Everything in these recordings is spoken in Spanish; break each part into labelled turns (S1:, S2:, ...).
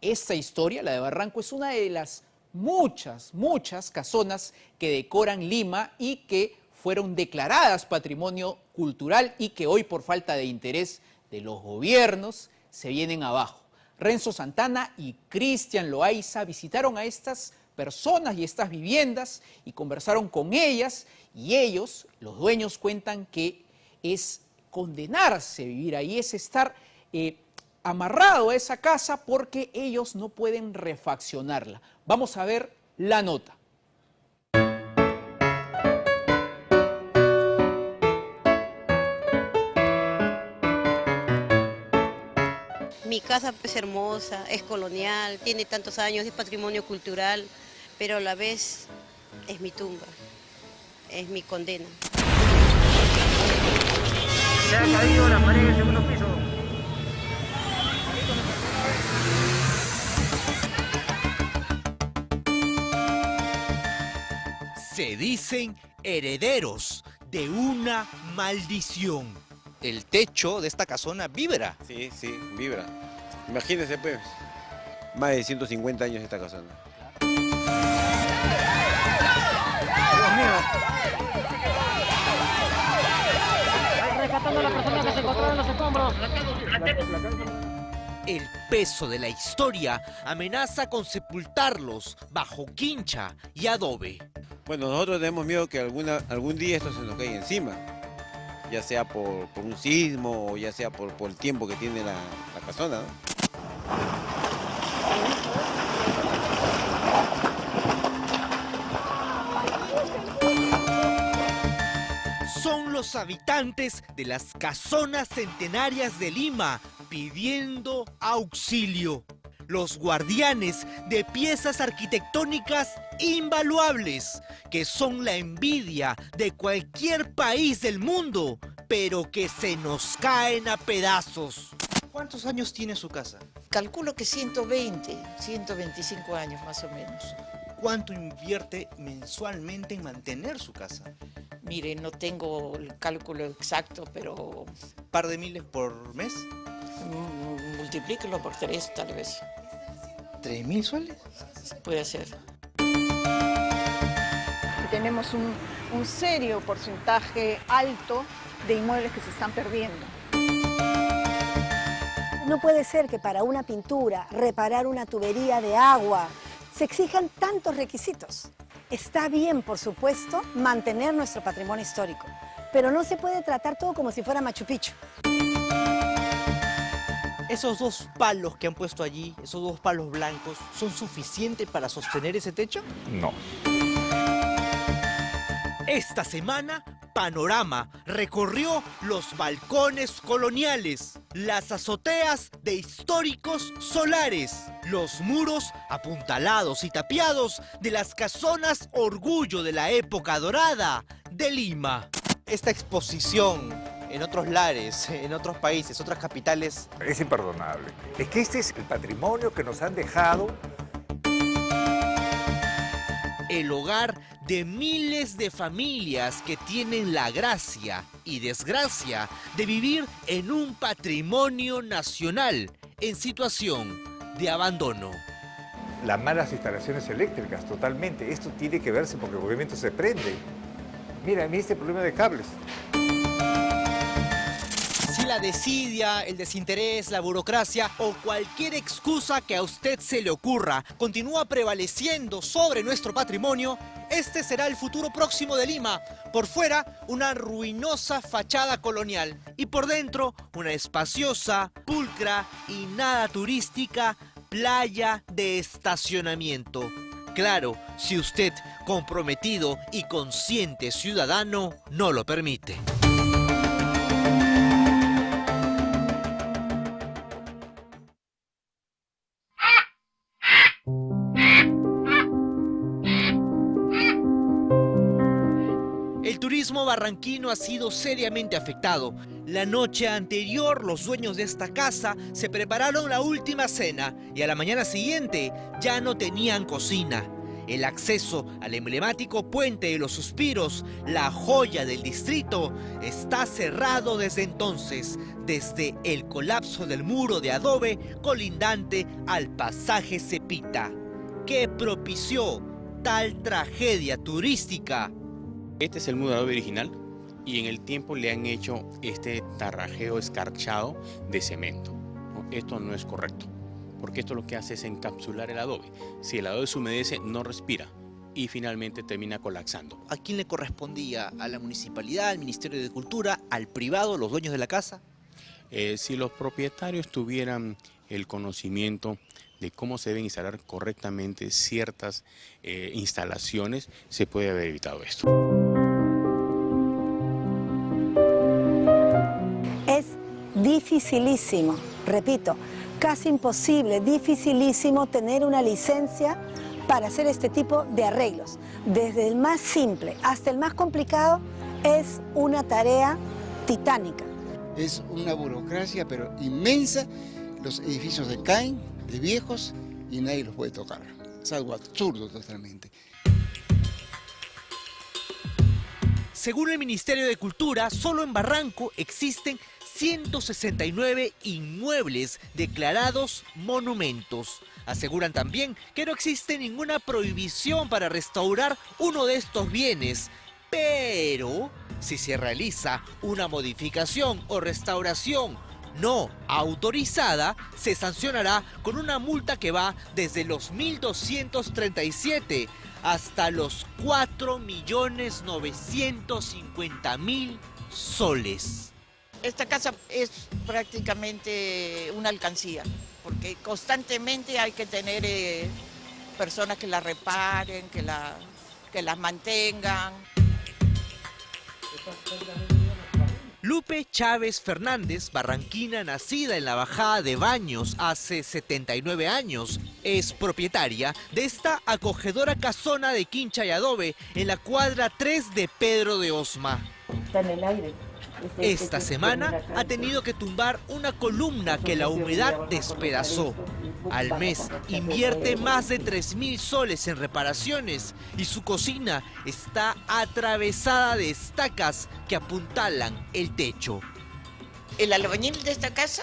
S1: Esta historia, la de Barranco, es una de las muchas casonas que decoran Lima y que fueron declaradas patrimonio cultural y que hoy, por falta de interés de los gobiernos, se vienen abajo. Renzo Santana y Cristian Loaiza visitaron a estas personas y estas viviendas y conversaron con ellas, y ellos, los dueños, cuentan que es condenarse a vivir ahí, es estar amarrado a esa casa porque ellos no pueden refaccionarla. Vamos a ver la nota.
S2: Mi casa es hermosa, es colonial, tiene tantos años, es patrimonio cultural, pero a la vez es mi tumba, es mi condena.
S3: Se ha caído la pared del segundo piso.
S4: Se dicen herederos de una maldición. El techo de esta casona vibra.
S5: Sí, sí, vibra. Imagínense pues, más de 150 años esta casona.
S3: Dios mío. Rescatando a las personas que se encontraron en los escombros.
S4: El peso de la historia amenaza con sepultarlos bajo quincha y adobe.
S5: Bueno, nosotros tenemos miedo que algún día esto se nos caiga encima, ya sea por un sismo o ya sea por el tiempo que tiene la casona, ¿no?
S4: Son los habitantes de las casonas centenarias de Lima pidiendo auxilio. Los guardianes de piezas arquitectónicas invaluables, que son la envidia de cualquier país del mundo, pero que se nos caen a pedazos. ¿Cuántos años tiene su casa?
S6: Calculo que 120, 125 años más o menos.
S4: ¿Cuánto invierte mensualmente en mantener su casa?
S6: Mire, no tengo el cálculo exacto, pero
S4: ¿Par de miles por mes?
S6: multiplíquelo por 3 tal vez.
S4: ¿3.000 soles?
S6: Puede ser.
S7: Tenemos un serio porcentaje alto de inmuebles que se están perdiendo.
S8: No puede ser que para una pintura, reparar una tubería de agua, se exijan tantos requisitos. Está bien, por supuesto, mantener nuestro patrimonio histórico, pero no se puede tratar todo como si fuera Machu Picchu.
S4: ¿Esos dos palos que han puesto allí, esos dos palos blancos, son suficientes para sostener ese techo?
S9: No.
S4: Esta semana, Panorama recorrió los balcones coloniales, las azoteas de históricos solares, los muros apuntalados y tapiados de las casonas orgullo de la época dorada de Lima. Esta exposición en otros lares, en otros países, otras capitales.
S9: Es imperdonable. Es que este es el patrimonio que nos han dejado.
S4: El hogar de miles de familias que tienen la gracia y desgracia de vivir en un patrimonio nacional en situación de abandono.
S9: Las malas instalaciones eléctricas, totalmente. Esto tiene que verse porque el movimiento se prende. Mira este problema de cables.
S4: Si la desidia, el desinterés, la burocracia o cualquier excusa que a usted se le ocurra continúa prevaleciendo sobre nuestro patrimonio, este será el futuro próximo de Lima. Por fuera, una ruinosa fachada colonial y por dentro, una espaciosa, pulcra y nada turística playa de estacionamiento. Claro, si usted, comprometido y consciente ciudadano, no lo permite. El turismo barranquino ha sido seriamente afectado. La noche anterior, los dueños de esta casa se prepararon la última cena y a la mañana siguiente ya no tenían cocina. El acceso al emblemático Puente de los Suspiros, la joya del distrito, está cerrado desde entonces, desde el colapso del muro de adobe colindante al pasaje Cepita, que propició tal tragedia turística.
S10: Este es el muro de adobe original y en el tiempo le han hecho este tarrajeo escarchado de cemento. Esto no es correcto, porque esto lo que hace es encapsular el adobe. Si el adobe se humedece, no respira y finalmente termina colapsando.
S4: ¿A quién le correspondía? ¿A la municipalidad, al Ministerio de Cultura, al privado, los dueños de la casa?
S10: Si los propietarios tuvieran el conocimiento de cómo se deben instalar correctamente ciertas instalaciones, se puede haber evitado esto.
S8: Es dificilísimo, repito, casi imposible, dificilísimo tener una licencia para hacer este tipo de arreglos. Desde el más simple hasta el más complicado es una tarea titánica.
S11: Es una burocracia pero inmensa, los edificios se caen de viejos y nadie los puede tocar. Es algo absurdo totalmente.
S4: Según el Ministerio de Cultura, solo en Barranco existen 169 inmuebles declarados monumentos. Aseguran también que no existe ninguna prohibición para restaurar uno de estos bienes, pero si se realiza una modificación o restauración no autorizada, se sancionará con una multa que va desde los 1.237 hasta los 4.950.000 soles.
S6: Esta casa es prácticamente una alcancía, porque constantemente hay que tener personas que la reparen, que las mantengan.
S4: Lupe Chávez Fernández, barranquina nacida en la Bajada de Baños hace 79 años, es propietaria de esta acogedora casona de quincha y adobe en la cuadra 3 de Pedro de Osma.
S12: Está en el aire.
S4: Esta semana ha tenido que tumbar una columna que la humedad despedazó. Al mes invierte más de 3.000 soles en reparaciones y su cocina está atravesada de estacas que apuntalan el techo.
S6: El albañil de esta casa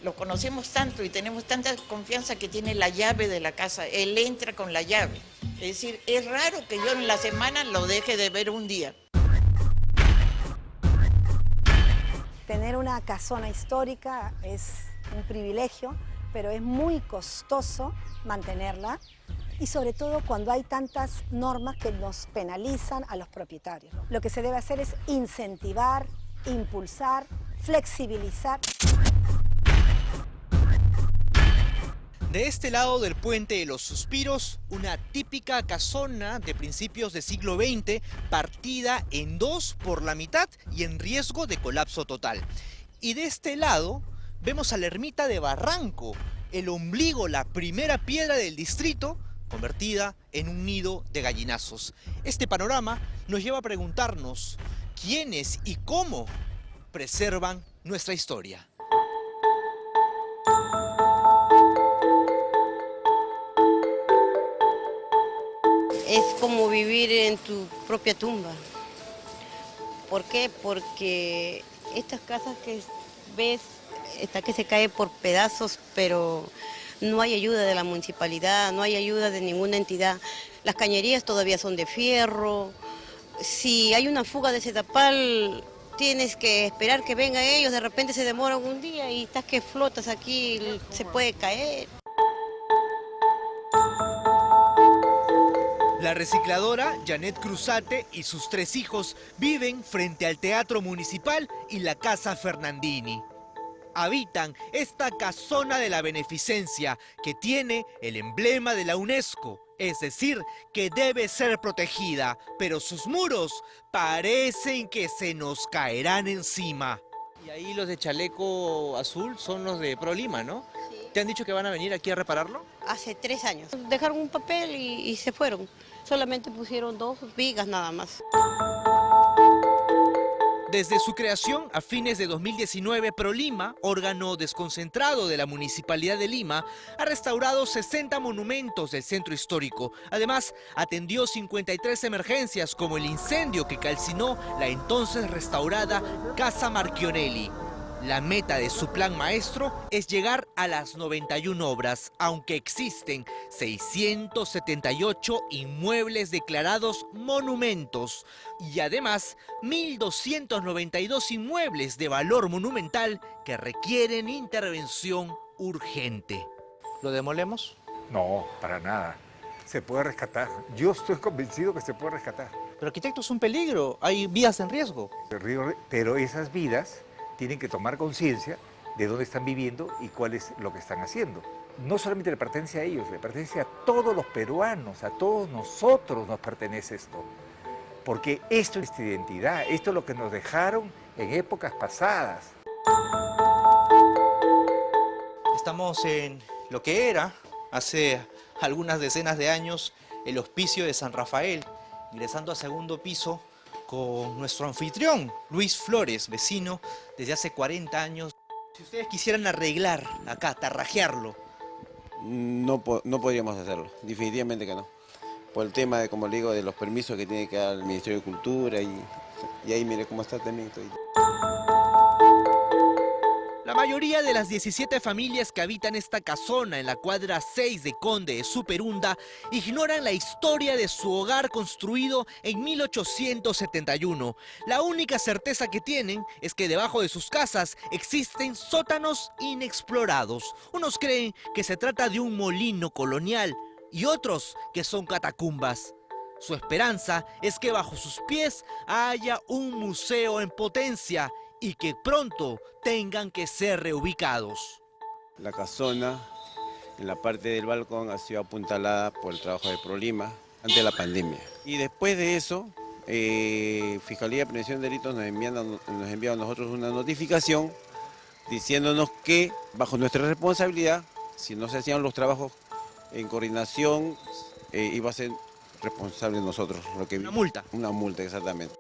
S6: lo conocemos tanto y tenemos tanta confianza que tiene la llave de la casa. Él entra con la llave. Es decir, es raro que yo en la semana lo deje de ver un día.
S8: Tener una casona histórica es un privilegio, pero es muy costoso mantenerla y sobre todo cuando hay tantas normas que nos penalizan a los propietarios. Lo que se debe hacer es incentivar, impulsar, flexibilizar.
S4: De este lado del Puente de los Suspiros, una típica casona de principios del siglo XX, partida en dos por la mitad y en riesgo de colapso total. Y de este lado vemos a la ermita de Barranco, el ombligo, la primera piedra del distrito, convertida en un nido de gallinazos. Este panorama nos lleva a preguntarnos quiénes y cómo preservan nuestra historia.
S2: Es como vivir en tu propia tumba. ¿Por qué? Porque estas casas que ves, está que se cae por pedazos, pero no hay ayuda de la municipalidad, no hay ayuda de ninguna entidad. Las cañerías todavía son de fierro. Si hay una fuga de ese tapal, tienes que esperar que vengan ellos, de repente se demoran un día y estás que flotas aquí, se puede caer.
S4: La recicladora Janet Cruzate y sus 3 hijos viven frente al Teatro Municipal y la Casa Fernandini. Habitan esta casona de la beneficencia que tiene el emblema de la UNESCO, es decir, que debe ser protegida, pero sus muros parecen que se nos caerán encima. Y ahí los de chaleco azul son los de ProLima, ¿no?
S2: Sí.
S4: ¿Te han dicho que van a venir aquí a repararlo?
S2: Hace 3 años. Dejaron un papel y se fueron. Solamente pusieron 2 vigas nada más.
S4: Desde su creación a fines de 2019, ProLima, órgano desconcentrado de la Municipalidad de Lima, ha restaurado 60 monumentos del centro histórico. Además, atendió 53 emergencias como el incendio que calcinó la entonces restaurada Casa Marchionelli. La meta de su plan maestro es llegar a las 91 obras, aunque existen 678 inmuebles declarados monumentos y además 1.292 inmuebles de valor monumental que requieren intervención urgente. ¿Lo demolemos?
S9: No, para nada. Se puede rescatar. Yo estoy convencido que se puede rescatar.
S4: Pero arquitecto, es un peligro, hay vidas en riesgo.
S9: Pero esas vidas tienen que tomar conciencia de dónde están viviendo y cuál es lo que están haciendo. No solamente le pertenece a ellos, le pertenece a todos los peruanos, a todos nosotros nos pertenece esto. Porque esto es nuestra identidad, esto es lo que nos dejaron en épocas pasadas.
S4: Estamos en lo que era, hace algunas decenas de años, el Hospicio de San Rafael, ingresando al segundo piso con nuestro anfitrión, Luis Flores, vecino desde hace 40 años. Si ustedes quisieran arreglar acá, tarrajearlo.
S5: No podríamos hacerlo, definitivamente que no. Por el tema, como le digo, de los permisos que tiene que dar el Ministerio de Cultura y ahí mire cómo está también.
S4: La mayoría de las 17 familias que habitan esta casona en la cuadra 6 de Conde de Superunda ignoran la historia de su hogar construido en 1871. La única certeza que tienen es que debajo de sus casas existen sótanos inexplorados. Unos creen que se trata de un molino colonial y otros que son catacumbas. Su esperanza es que bajo sus pies haya un museo en potencia y que pronto tengan que ser reubicados.
S5: La casona, en la parte del balcón, ha sido apuntalada por el trabajo de ProLima ante la pandemia. Y después de eso, Fiscalía de Prevención de Delitos nos envía a nosotros una notificación diciéndonos que, bajo nuestra responsabilidad, si no se hacían los trabajos en coordinación, iba a ser responsable nosotros.
S4: ¿Una multa?
S5: Una multa, exactamente.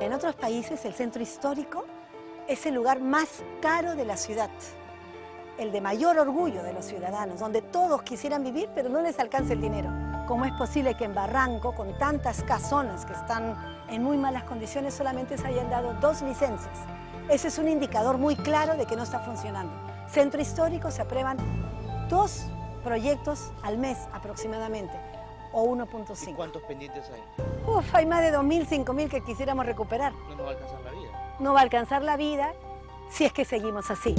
S8: En otros países el centro histórico es el lugar más caro de la ciudad, el de mayor orgullo de los ciudadanos, donde todos quisieran vivir pero no les alcanza el dinero. ¿Cómo es posible que en Barranco, con tantas casonas que están en muy malas condiciones, solamente se hayan dado 2 licencias? Ese es un indicador muy claro de que no está funcionando. Centro histórico se aprueban 2 proyectos al mes aproximadamente, o 1.5.
S4: ¿Y cuántos pendientes hay?
S8: Hay más de 2.000, 5.000 que quisiéramos recuperar.
S4: No nos va a alcanzar la vida.
S8: No va a alcanzar la vida si es que seguimos así.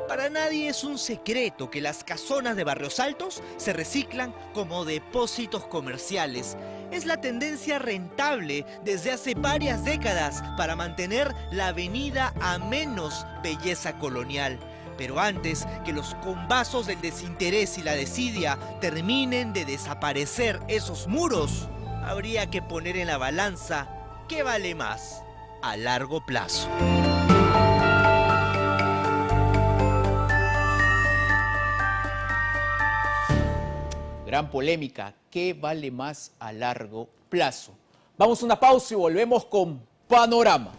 S4: Para nadie es un secreto que las casonas de Barrios Altos se reciclan como depósitos comerciales. Es la tendencia rentable desde hace varias décadas para mantener la avenida a menos belleza colonial. Pero antes que los combazos del desinterés y la desidia terminen de desaparecer esos muros, habría que poner en la balanza qué vale más a largo plazo.
S1: Gran polémica, ¿qué vale más a largo plazo? Vamos a una pausa y volvemos con Panorama.